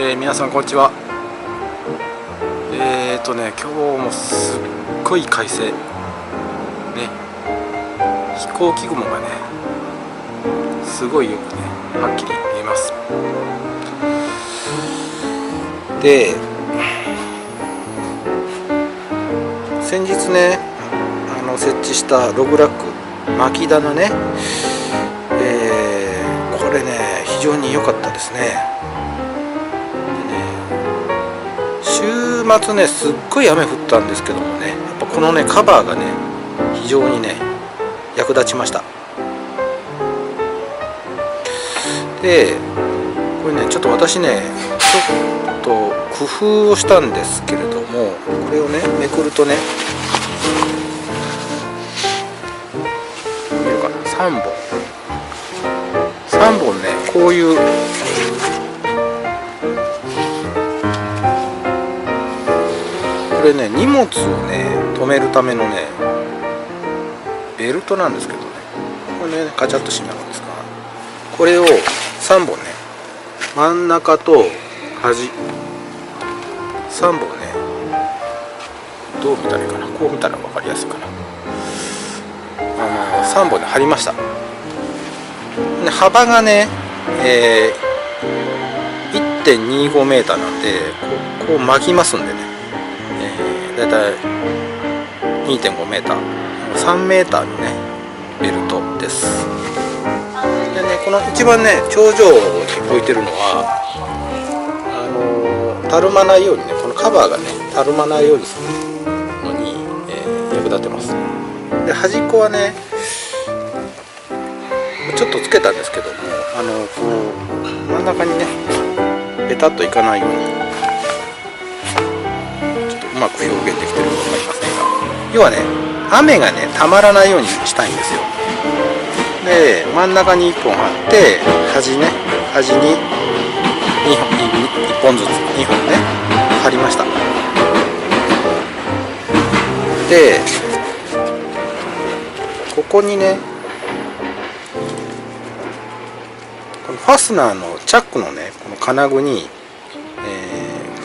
皆さんこんにちは。今日もすっごい快晴ね、飛行機雲がねすごいよくねはっきり見えます。で、先日ね設置したログラック巻き棚ね、これね非常に良かったですね。週末ねすっごい雨降ったんですけどもね、やっぱこのねカバーがね非常にね役立ちました。でこれねちょっと私ねちょっと工夫をしたんですけれども、これをねめくるとね見えるかな、3本ねこういうこれね荷物をね止めるためのねベルトなんですけどね、これねカチャッと締まるんですが、これを3本ね真ん中と端3本ね、どう見たらいいかな、こう見たら分かりやすいかな、3本で貼りました。で幅がね、1.25 メーターなんでこう巻きますんでね、だいたい 2.5 メーター3メーターのねベルトです。でねこの一番ね頂上に置いてるのはたるまないようにね、このカバーがねたるまないようにするのに、役立ってます。で端っこはねちょっとつけたんですけども、こう真ん中にねペタッといかないようにちょっとうまく表現できてるか分かりませんが、要はね雨がねたまらないようにしたいんですよ。で真ん中に1本貼って端に1本ずつ2本ね貼りました。でここにねこのファスナーのチャックのねこの金具に、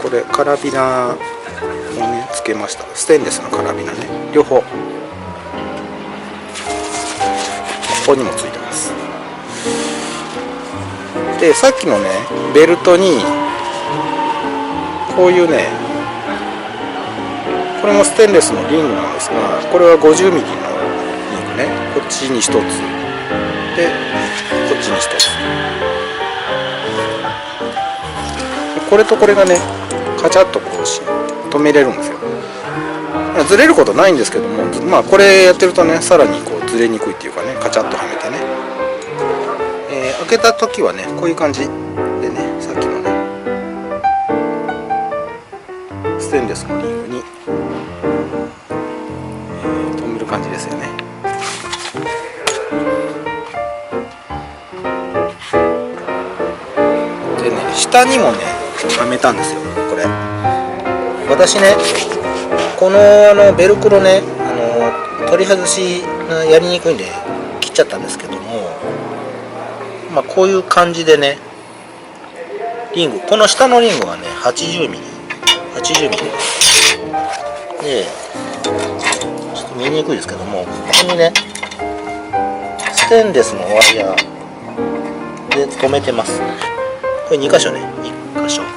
これカラビナをねつけました。ステンレスのカラビナね両方ここにもついてます。でさっきのねベルトにこういうね、これもステンレスのリングなんですが、これは50ミリのリングね、こっちに1つでこっちに1つ、これとこれがねカチャッとこう止めれるんですよ。ずれることないんですけども、まあこれやってるとねさらにこうずれにくいっていうかね、カチャッとはめてね、開けた時はねこういう感じでね、さっきのねステンレスのリングに、止める感じですよね。でね下にもねはめたんですよ。これ私ねこのベルクロね取り外しがやりにくいんで切っちゃったんですけども、まあこういう感じでねリング、この下のリングはね80ミリです。でちょっと見えにくいですけども、ここにねステンレスのワイヤーで留めてます。これ2箇所ね、2箇所ね。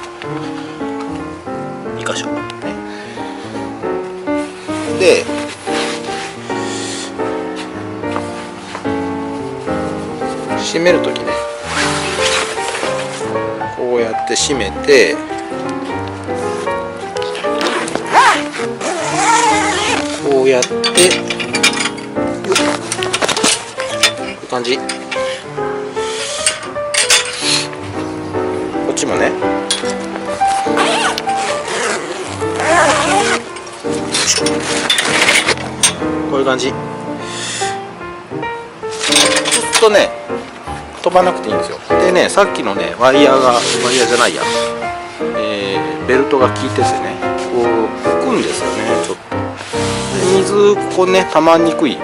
で閉めるときねこうやって閉めて、こうやってこういう感じ、こっちもねこういう感じ。そうするとね飛ばなくていいんですよ。でねさっきのねワイヤーじゃないや、ベルトが効いててねこう浮くんですよね。ちょっとで水ここねたまりにくい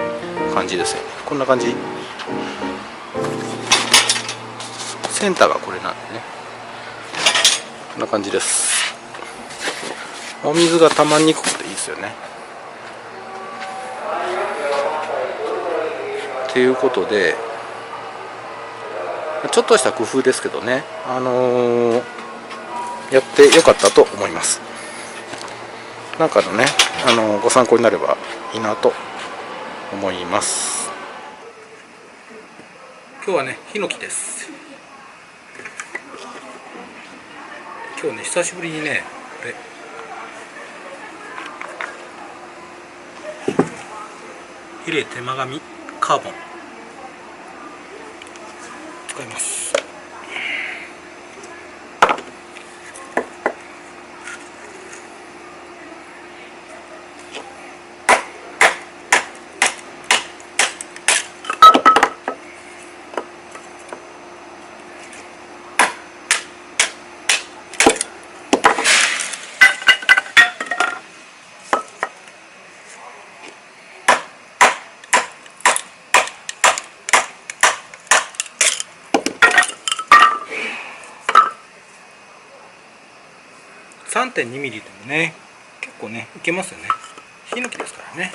感じですよね。こんな感じ。センターがこれなんでねこんな感じです。お水が溜まりにくくていいですよね。ということで、ちょっとした工夫ですけどね、やってよかったと思います。なんかのね、ご参考になればいいなと思います。今日はね、ヒノキです。今日ね、久しぶりにね、これヒレ手間紙カーボン使います。3.2 ミリでもね、結構ね、いけますよね。ヒノキですからね。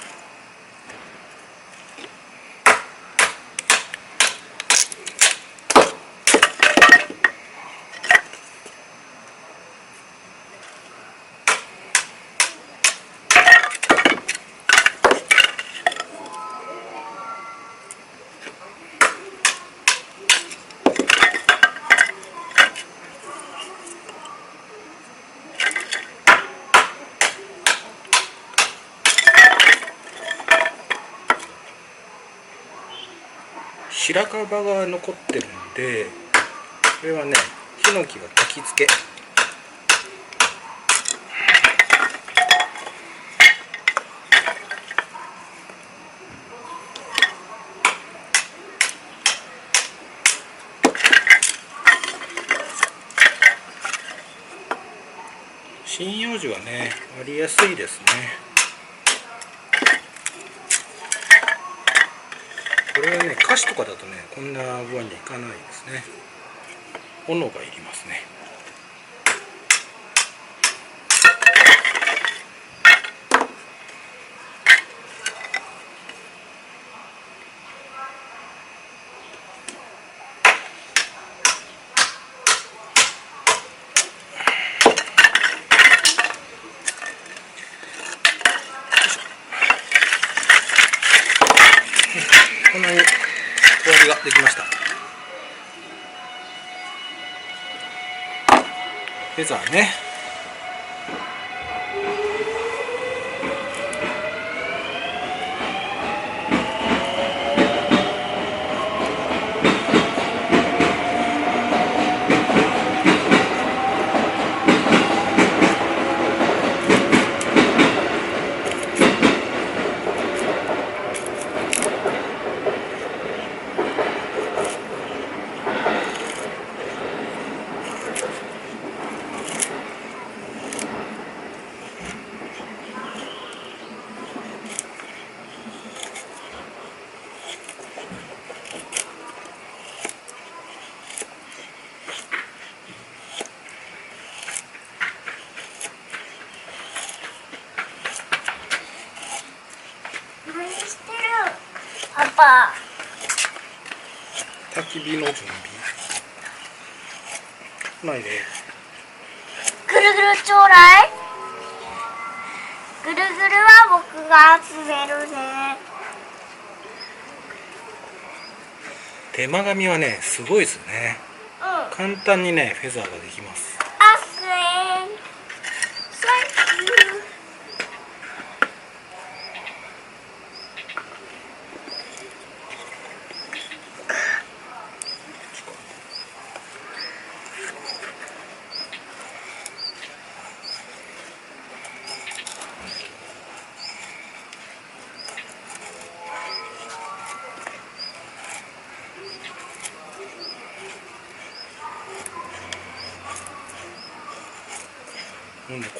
白樺が残ってるんで、これはね、ヒノキが焚き付け。針葉樹はね、割りやすいですね。これはね、菓子とかだとね、こんな具合にはいかないですね。斧がいりますね。こんなに終わりができました。フェザーね。パパ。焚き火の準備。ないで。ぐるぐるちょうだい。ぐるぐるは僕が集めるね。手間紙はね、すごいですね。うん。簡単にね、フェザーができます。あっせー。サンキュー。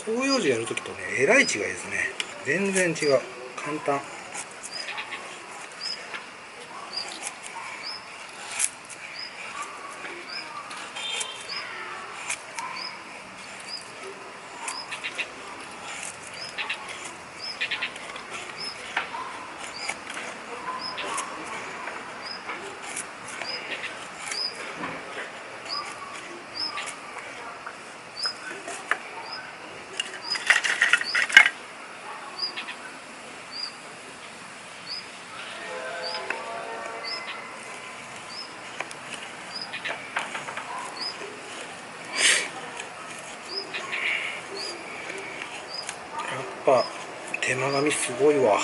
広葉樹やるときとね、えらい違いですね。全然違う。簡単。ぱ手間紙すごいわ。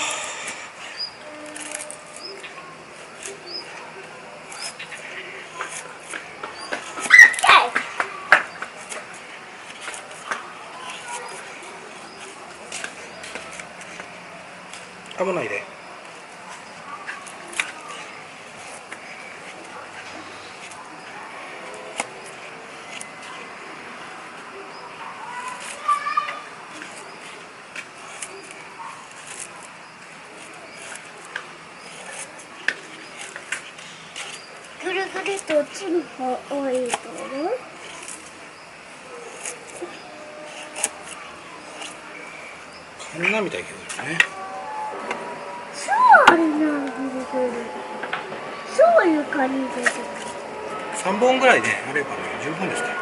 危ないで。ぐるぐるとチンポオイル。カンナみたいけどね。そうあれな、ぐるぐる。そういう感じで。3本ぐらいねあればね十分ですから。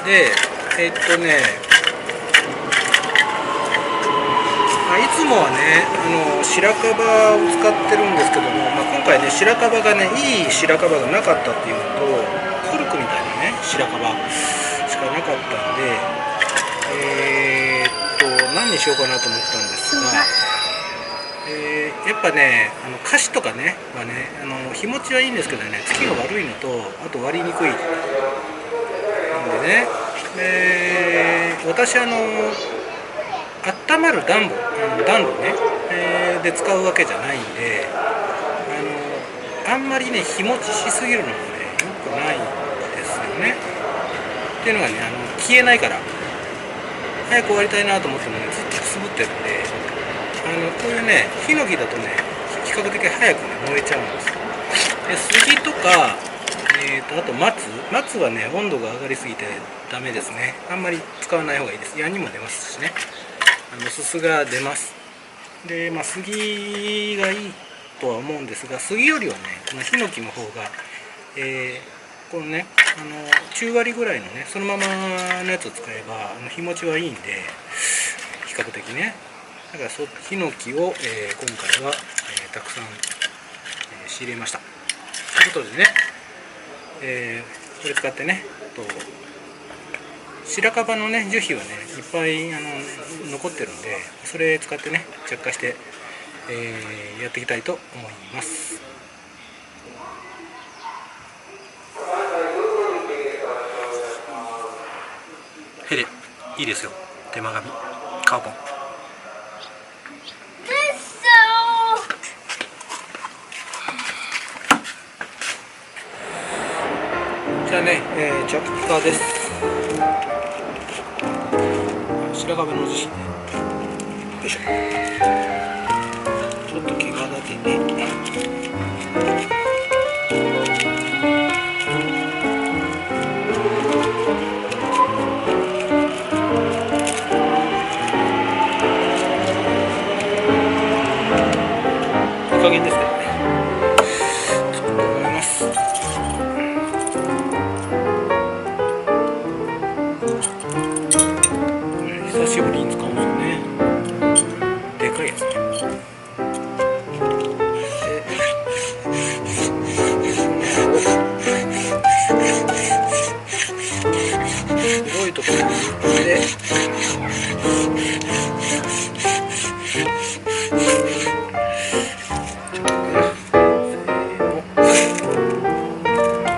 でいつもはね白樺を使ってるんですけども、今回ね白樺がねいい白樺がなかったっていうのとコルクみたいなね白樺しかなかったんで、何にしようかなと思ったんですが、やっぱね菓子とかねはね日持ちはいいんですけどね、つきが悪いのとあと割りにくいなんでね、私温まる暖炉ね、で使うわけじゃないんであんまりね日持ちしすぎるのもね良くないんですよね。っていうのがね消えないから早く終わりたいなと思ってもねずっとくすぶってるんでこういうねヒノキだとね比較的早くね燃えちゃうんですよ。で杉とかあと松はね温度が上がりすぎてダメですね。あんまり使わない方がいいです。矢にも出ますしねすすが出ます。で杉がいいとは思うんですが、杉よりはねこのヒノキの方が、このね中割ぐらいのねそのままのやつを使えば日持ちはいいんで比較的ね。だからヒノキを、今回は、たくさん、仕入れました。ということでね、これ使ってね白樺のね樹皮はねいっぱい残ってるんで、それ使ってね着火して、やっていきたいと思います。ヘレいいですよ。手間紙カーボンじゃあね、着火です。白樺の樹脂ね、よいしょ。ちょっと毛が立てていい加減ですけどね作ろうと思います。久しぶりに使うんですよね。でかいやつね。広いところに入れて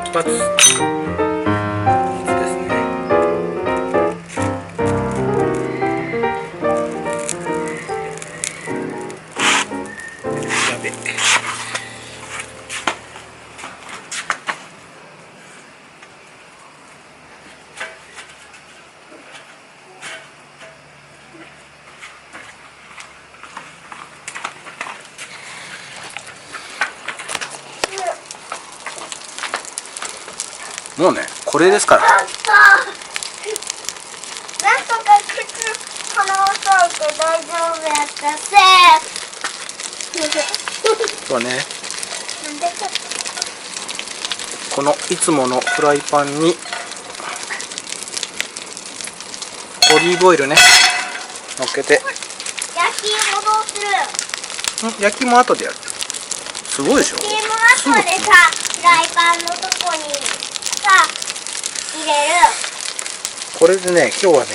一発ですね。もうねこれですから。なんとか靴離されて大丈夫やったせそうね、このいつものフライパンにオリーブオイルね乗っけて、焼き芋どうする？焼きも後でやる。すごいでしょ。焼き芋後でさ、フライパンのとこにさ入れる。これでね今日はね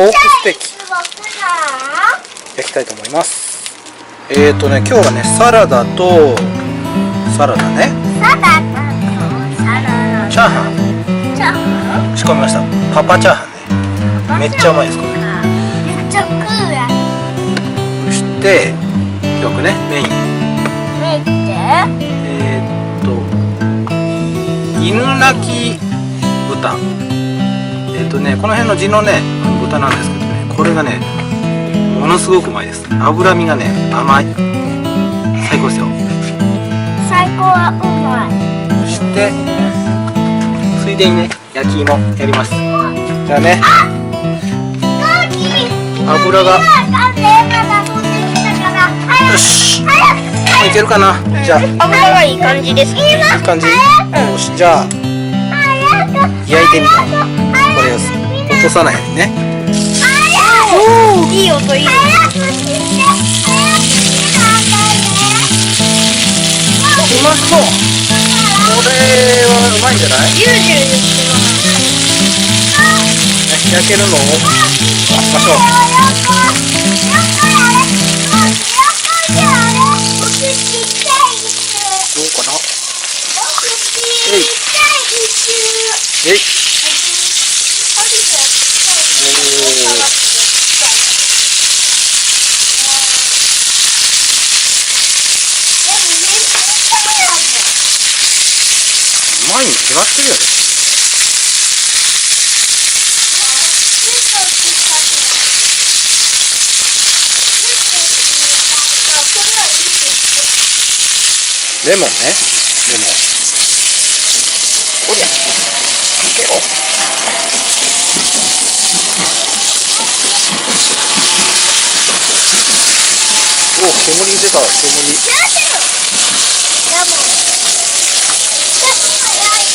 ポークステーキ焼きたいと思います。今日はねサラダね、サラダとチャーハン仕込みました。パパチャーハンね、めっちゃうまいですこれ。めっちゃ食うやそしてよくねメイン犬鳴き豚、この辺の地のね豚なんですけどね、これがねものすごくうまいです。脂身がね甘い、最高ですよ。最高はうまい。そしてついでにね焼き芋やります。じゃあね、油がよし、もういけるかな。じゃあ油がいい感じです。いい感じ。よし、じゃあ焼いてみよう。これを落とさないようにね。いい音いい。うまそう。これはうまいんじゃない？ジュルジュルしてます。焼けるのを待ちましょう。どうかな。えいえい。うまいに決まってるよね。レモンね、レモン。おりゃ、かけろ。お、煙出た、煙。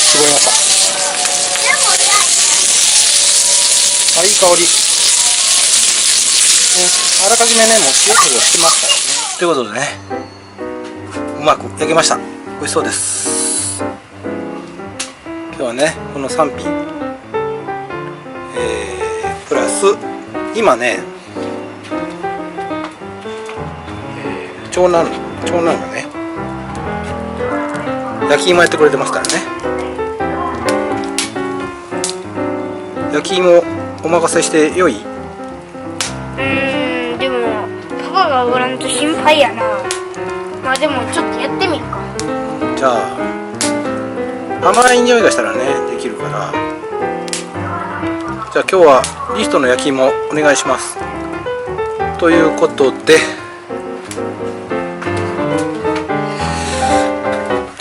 絞りました。あ、いい香り。あらかじめね、もう塩振りをしてますからね。ということでね、うまく焼けました。美味しそうです。今日はねこの3品、プラス今ね、長男がね焼き芋やってくれてますからね。焼き芋お任せして良い？でもパパがおらんと心配やな。まあでもちょっとやってみるか。じゃあ甘い匂いがしたらねできるから、じゃあ今日はリストの焼き芋お願いします。ということで、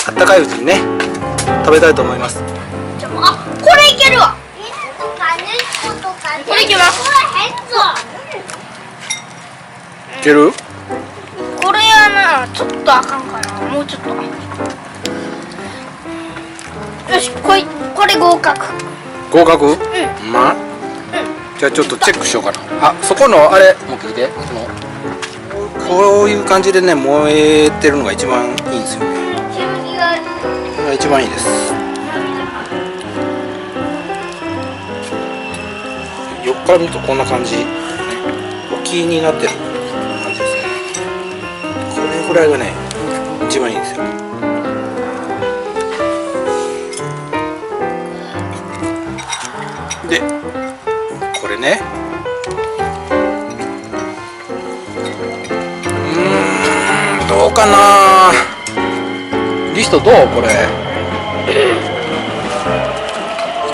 あったかいうちにね食べたいと思います。じゃあ、これいけるわ。これいけます。いける？これはなちょっとあかんかな。もうちょっと。よし、これ合格。合格？まあ、じゃあちょっとチェックしようかな。あ、そこのあれもう聞いて、こういう感じでね燃えてるのが一番いいんですよね。一番いいです。横から見るとこんな感じ、沖になってる感じですね。これぐらいがね一番いいんですよ。でこれね、どうかな。リストどう？これい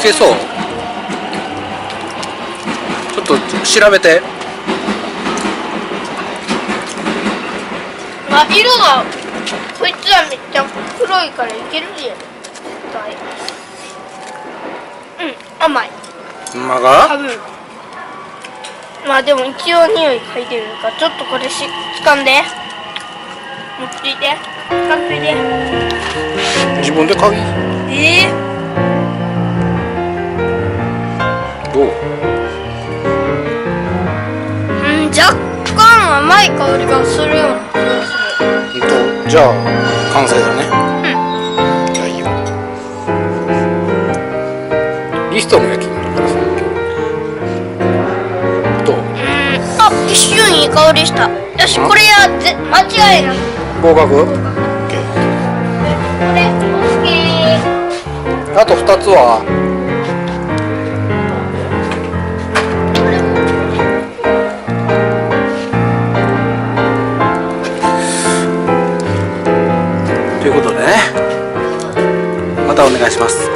けそう？ちょっと調べて。あ、色がこいつはめっちゃ黒いからいけるじゃん。甘い。馬が？多分。まあでも一応匂い嗅いでるからちょっとこれ掴んで。持っていて。掴んでいて。自分で嗅ぎ？どう？若干甘い香りがするような気がする。じゃあ完成だね。じゃあいいよ。リストの焼き芋だからさ。香りした。よし、これや間違いなく合格。これ OK。 あと2つはということでね、またお願いします。